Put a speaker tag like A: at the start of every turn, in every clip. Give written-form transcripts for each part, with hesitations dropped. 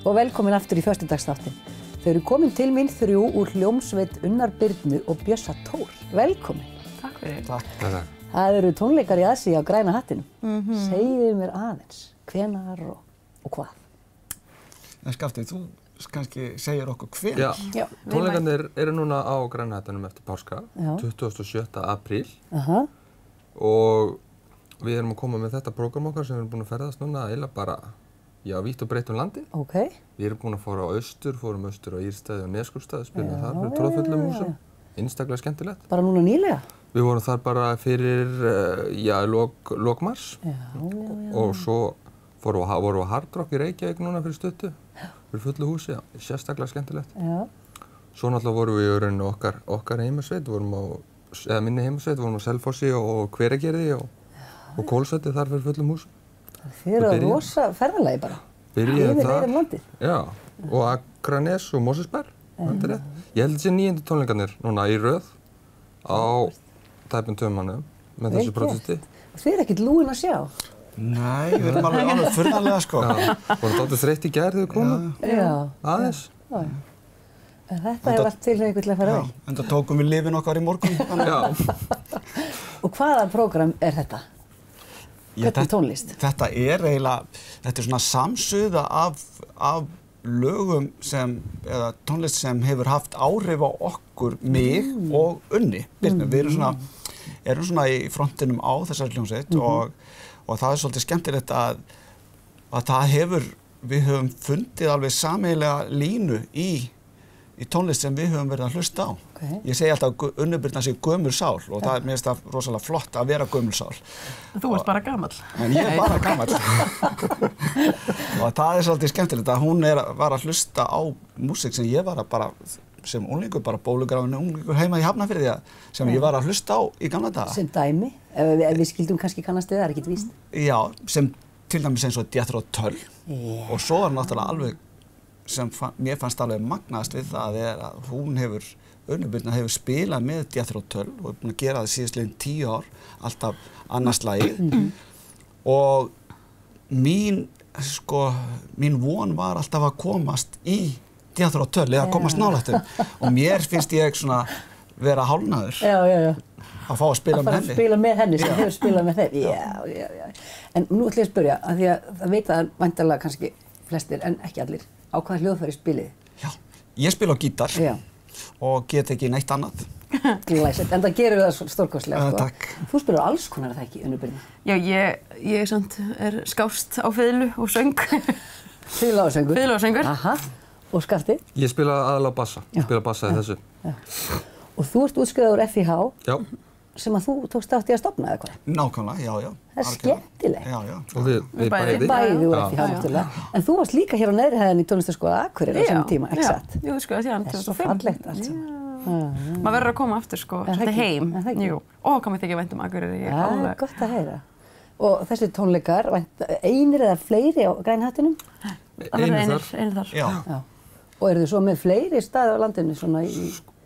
A: Og velkomin aftur í föstudagsþáttinn. Þau eru komin til mín 3 úr hljómsveit Unnar Birnu og Bjössa Tór. Velkomin.
B: Takk fyrir.
C: Takk.
A: Það eru tónleikar í aðsí á Græna hattinum. Segðu mér aðeins, hvenar og hvað?
C: En Skafti, þú kannski segir okkur hver.
D: Já, tónleikarnir eru núna á Græna hattinum eftir páska, 27. apríl. Og við erum að koma með þetta prógram okkar sem við erum búin að ferðast núna eiginlega bara vítt og breitt landi.
A: Okay.
D: Við erum búin að fórum austur á Írstæði og Neskaupstað, spilum þar fyrir tróðfullum húsum. Einstaklega skemmtilegt.
A: Bara núna nýlega?
D: Við vorum þar bara fyrir, lok mars. Og svo vorum við á Hard Rock í Reykjavík núna fyrir stuttu, fyrir fullu húsi, sérstaklega skemmtilegt. Svo náttúrulega vorum við í rauninni okkar heimasveit, minni heimasveit, vorum á Selfossi og Hveragerði og Kólsvelli þar fyrir fullum húsum.
A: Þið eru á rosa ferðalagi bara.
D: Byrjuðum þar.
A: Landið.
D: Já, og Akranes og Mosfellsbær. Ég held þessi 9. tónleikarnir núna í röð á tæpum 2 mánuðum með þessu prótisti.
A: Og þið eru ekkert lúin að sjá?
C: Nei, við erum alveg furðanlega sko.
D: Vorum dálítið þreytt í gær þegar við komum.
A: Já.
D: Aðeins.
A: Þetta hefur allt tilhneigingu til að fara vel.
C: Enda tókum við lyfin okkar í morgun.
D: Já.
A: Og hvaða prógram er þetta? Hvernig tónlist?
C: Þetta er svona samsuða af lögum eða tónlist sem hefur haft áhrif á okkur, mig og Unni, Birnu. Við erum svona í frontinum á þessari hljómsveit og það er svolítið skemmtilegt að við höfum fundið alveg sameiginlega línu í tónlist sem við höfum verið að hlusta á. Ég segi alltaf að Unni Birna sé gömul sál og það er mér finnst það rosalega flott að vera gömul sál.
B: Þú ert bara gamall.
C: En ég er bara gamall. Og það er svolítið skemmtilegt að hún var að hlusta á músík sem ég var að bara sem unglingur, bara bólugrafinn unglingur heima í Hafnarfirði sem ég var að hlusta á í gamla daga.
A: Sem dæmi? Ef við skildum kannski kannast við, það er ekkert víst.
C: Já, sem til dæmis eins og Jethro Tull. Og svo er náttúrulega alveg sem mér fannst alveg magnaðast við það að Unni Birna hefur spilað með Jethro Tull og er búin að gera það síðastliðin 10 ár, alltaf annað slagið. Og mín von var alltaf að komast í Jethro Tull eða að komast nálægt og mér finnst ég svona vera hálfnaður að fá að spila með henni.
A: Að spila með henni sem hefur spilað með þeim. Já. En nú ætlum ég að spyrja, af því að það veit að væntanlega kannski flestir en ekki allir, á hvaða hljóðfæri spilið?
C: Já, ég spila á gítar og get ekki neitt annað.
A: Glæsilegt, en það gerir það stórkostlega.
C: Takk.
A: Þú spilar alls konar það ekki, Unni Birna?
B: Já, ég samt er skást á fiðlu og söng.
A: Fiðla og söngur?
B: Fiðla og söngur.
A: Aha, og Skafti?
D: Ég spila aðalega bassa, spila bassa í þessu.
A: Já. Og þú ert útskrifaður úr FIH?
D: Já.
A: Sem að þú tókst átt í að stofna eða hvað?
C: Nákvæmlega, já.
A: Það er skemmtilegt.
C: Já.
D: Og við bæði.
A: Bæði úr FIH náttúrulega. En þú varst líka hér á neðri hæðinni í tónlistarskóla Akureyri á þessum tíma, ekki satt?
B: Já, ég skrifaði hérna 2005.
A: Það er svo fallegt allt saman.
B: Maður verður að koma aftur sko, þetta heim. Jú, og hvað mér þykir vænt Akureyri.
A: Það er gott að heyra. Og þessi tónleikar, einir eða fleiri á Græna hattinum?
D: Einir
B: þar.
C: Já.
A: Og eru þið svo með fleiri staði á landinu svona í...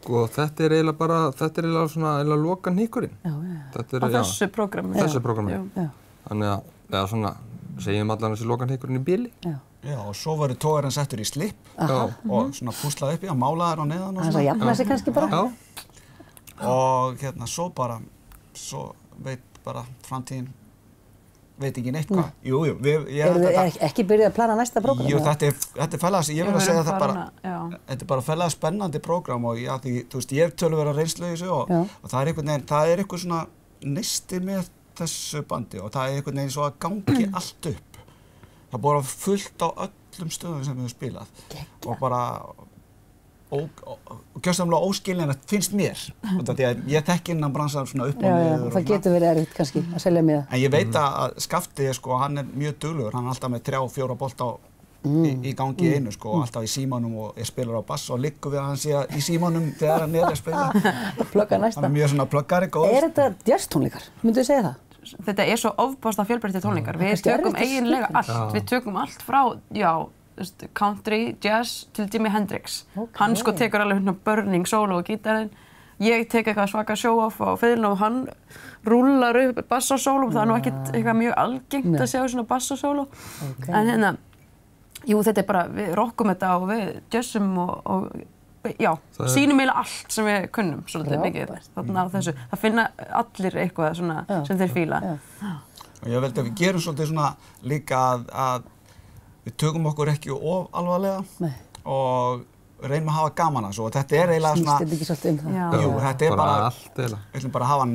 D: Sko, þetta er eiginlega svona lokahnykkurinn.
A: Já.
B: Á þessu prógrami.
D: Þessu prógrami. Þannig að, eða svona, segjum allan þessi lokahnykkurinn í bíli.
C: Já, og svo verður togarinn settur í slip og svona púslað upp í að mála þær á neðan og
A: svona. Það jafna sig kannski bara.
C: Og svo veit bara framtíðin, veit ekki neitt hvað. Jú,
A: ekki byrjuð að plana næsta prógram?
C: Jú, þetta er fælega, ég verð að segja það bara, þetta er bara fælega spennandi prógram og þú veist, ég hef töluverða reynslu í þessu og það er eitthvað svona neisti með þessu bandi og það er eitthvað neginn svo að gangi allt upp. Það búið að fullt á öllum stöðum sem við höfum spilað og bara gjörsamlega óskiljanlegt finnst mér. Því að ég þekki innan bransan svona upp og niður.
A: Það getur verið erfitt kannski að selja miða.
C: En ég veit að Skafti, hann er mjög duglegur, hann er alltaf með 3-4 bolta í gangi í einu, alltaf í símanum og ég spilar á bass og liggur við að hann sé í símanum þegar hann er að spila.
A: Plugga næsta.
C: Hann er mjög svona pluggari góð.
A: Er þetta jazztónleikar? Myndu þið segja það?
B: Þetta er svo ofboðslega fjölbreyttir tónleikar. Við tökum eiginlega allt. Við tökum allt frá, country, jazz til Jimi Hendrix. Hann tekur alveg Burning solo og gítarinn ég tek eitthvað svaka show-off á fiðluna og hann rúllar upp bassasóló, það nú ekkert eitthvað mjög algengt að sjá svona bassasóló. En jú, þetta bara, við rockum þetta og við jazzum og já, sýnum eiginlega allt sem við kunnum svolítið mikið þarna á þessu. Það finna allir eitthvað svona sem þeir fíla.
C: Og ég veldi að við gerum svolítið svona líka að við tökum okkur ekki of alvarlega og reynum að hafa gaman að þessu og þetta eiginlega svona...
A: Snýst þetta ekki svolítið það?
C: Jú, þetta bara
D: allt eiginlega.
C: Við ætlum bara að hafa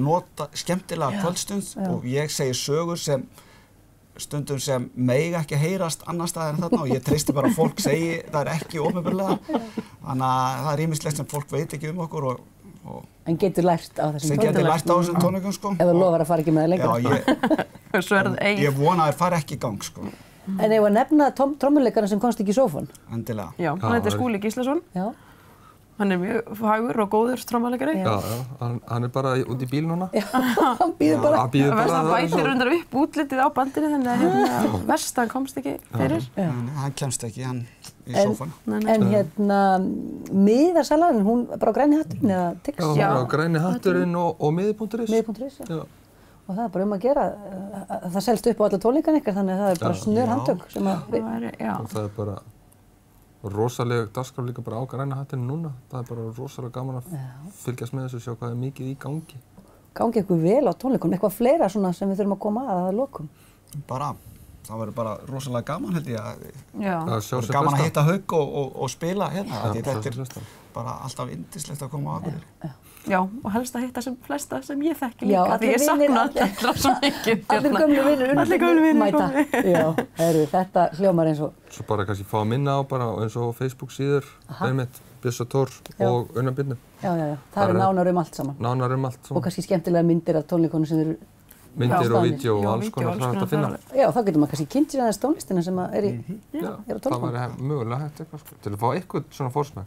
C: skemmtilega kvöldstund og ég segi sögur sem stundum sem mega ekki heyrast annar staðar en þarna og ég treysti bara að fólk segi það ekki opinberlega. Þannig að það ýmislegt sem fólk veit ekki okkur og
A: en getur lært á þessum
C: tónleikum. Sem getur lært á þessum tónleikum, sko.
A: Ef þú lofar að fara ekki með það lengra.
B: Já,
C: ég vona að þær fara ekki í gang, sko.
A: En ef að nefna trommuleikarinn sem komst ekki í sófann?
C: Endilega.
B: Já, hann heitir Skúli Gíslason. Já. Hann mjög fagur og góður trommuleikari.
D: Já, hann bara út í bíl núna.
A: Já, hann bíður bara.
B: Hann bætir reyndar upp útlitið á bandinu þannig að verst hann komst ekki fyrir.
C: Hann kemst ekki, hann í sófann.
A: En miðarsalarinn, hún bara á Græni hatturinn eða Tix?
D: Já, hún á Græni hatturinn og miði.is.
A: Miði.is, já. Og það bara að gera, það selst upp á alla tónleikana ykkar þannig að það bara snör handtök sem að
D: og það bara rosalega dagskrá líka bara á Græna hattinu núna. Það bara rosalega gaman að fylgjast með þessu og sjá hvað mikið í gangi.
A: Gangi ykkur vel á tónleikunum, eitthvað fleira svona sem við þurfum að koma að lokum?
C: Bara, það verður bara rosalega gaman held ég að
D: það
C: er gaman að hitta Hauk og spila hérna. Þetta bara alltaf yndislegt að koma á Akureyri.
B: Já, og helst að hitta sem flesta sem ég þekki líka, því ég sakna allra svo mikið.
A: Allir gömlu vinir mæta. Já, þetta hljómar eins og...
D: Svo bara kannski fá að minna á bara eins og Facebook síður, einmitt, Bjössa Tór og Unnar Birnu.
A: Já, það nánar allt saman.
D: Nánar allt saman.
A: Og kannski skemmtilega myndir af tónleikunum sem eru...
D: Myndir og vídeo og alls konar hægt að finna.
A: Já, þá getur maður kannski kynnt sér aðeins tónlistina sem er á tónleikunum.
D: Það væri mögulega hægt eitthvað, sko, til að fá eitthvað svona fórsmæk.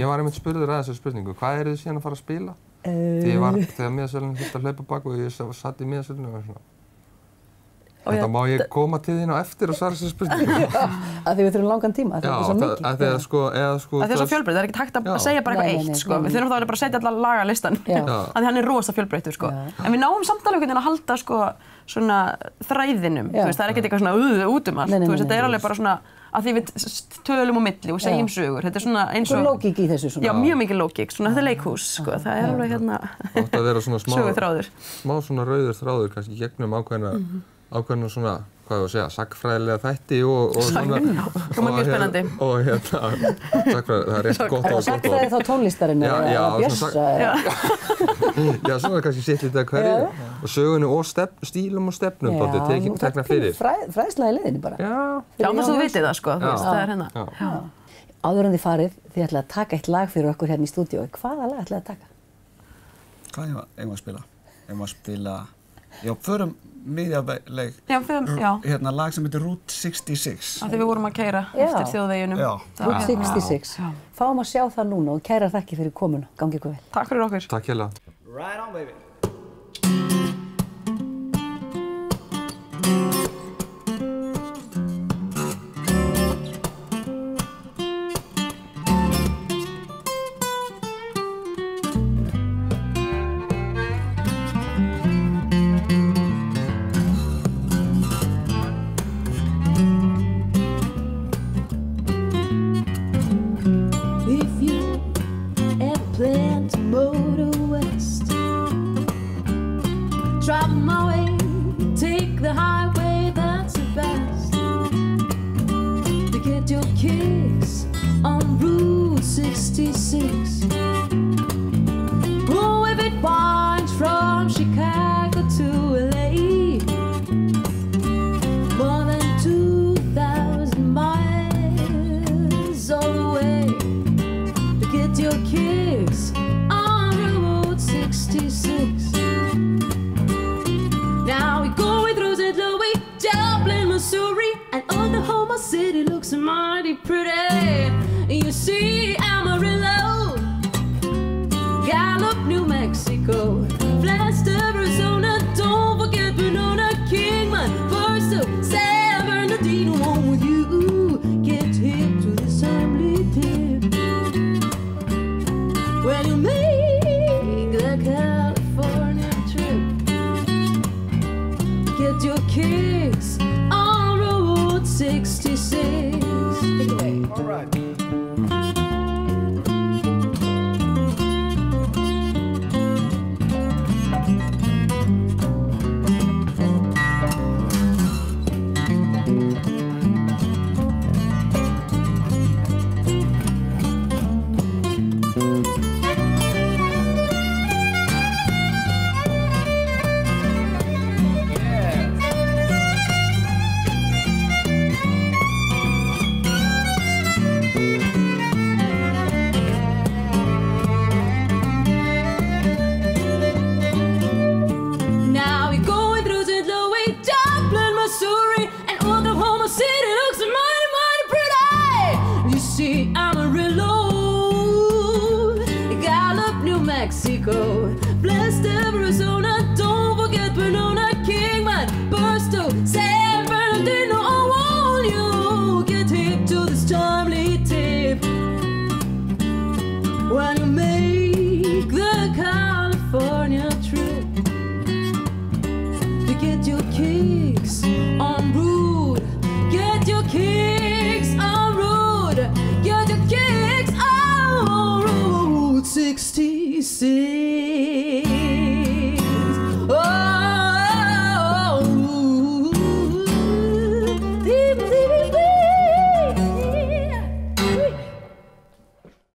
D: Ég var einmitt spurður að þessu spurningu, hvað eru þið síðan að fara að spila? Þegar miðasölinn hitt að hlaupa bak og ég satt í miðasölinu og svona. Þetta má ég koma til þín á eftir og svara þessu spurningu.
A: Já, af því við þurfum langan tíma, þetta er svo mikið.
D: Já, það er
B: svo fjölbreytt, það er ekkert hægt að segja bara eitthvað eitt, sko. Við þurfum þá bara að setja alla lagalistan, af því hann er rosa fjölbreyttur, sko. En við náum samt alveg að halda, sko, svona þræðinum, þú veist, það er ekkert eitthvað svona út um allt, þú veist, þetta er alveg bara svona að því við tölum á milli og segjum sögur, þetta er svona eins og...
A: lógík í þessu svona.
B: Já, mjög mikið lógík, svona þetta er leikhús, sko, það er alveg hérna söguþráður.
D: Smá svona rauður þráður kannski gegnum ákveðna svona, hvað ég að segja, sagnfræðilega þætti og svona...
B: Það er mjög spennandi.
D: Og sagnfræði, það er rétt gott og...
A: Sagnfræði þá tónlistarinn eða Bjössa?
D: Já, svona kannski sitt lítið að hverju og sögunni og stílum og stefnum tekna fyrir.
A: Fræðslega í leiðinni bara.
B: Já, þess að þú vitið það, sko, það er hérna.
A: Áður en þið farið, þið ætlaði að taka eitt lag fyrir okkur hérna í stúdíói. Hvaða lag ætlaði að taka?
C: Hvað eigum að spila? Eigum að spila... Já, förum miðjarleik, hérna lag sem heitir Route 66.
B: Af því við vorum að keyra eftir þjóðveginum.
A: Route 66. Fáum að sjá það núna og kærar þakkir fyrir komuna. Gangi ykkur vel.
B: Takk fyrir okkur.
D: Takk hérlega.
C: Right on, baby.
E: Gallup, New Mexico, Flagstaff, Arizona. get your kicks on Route 66.
C: All right.
E: Now we're going through St. Louis, Dublin, Missouri, and Oklahoma City looks mighty, mighty pretty. You see, Amarillo, Gallup, New Mexico,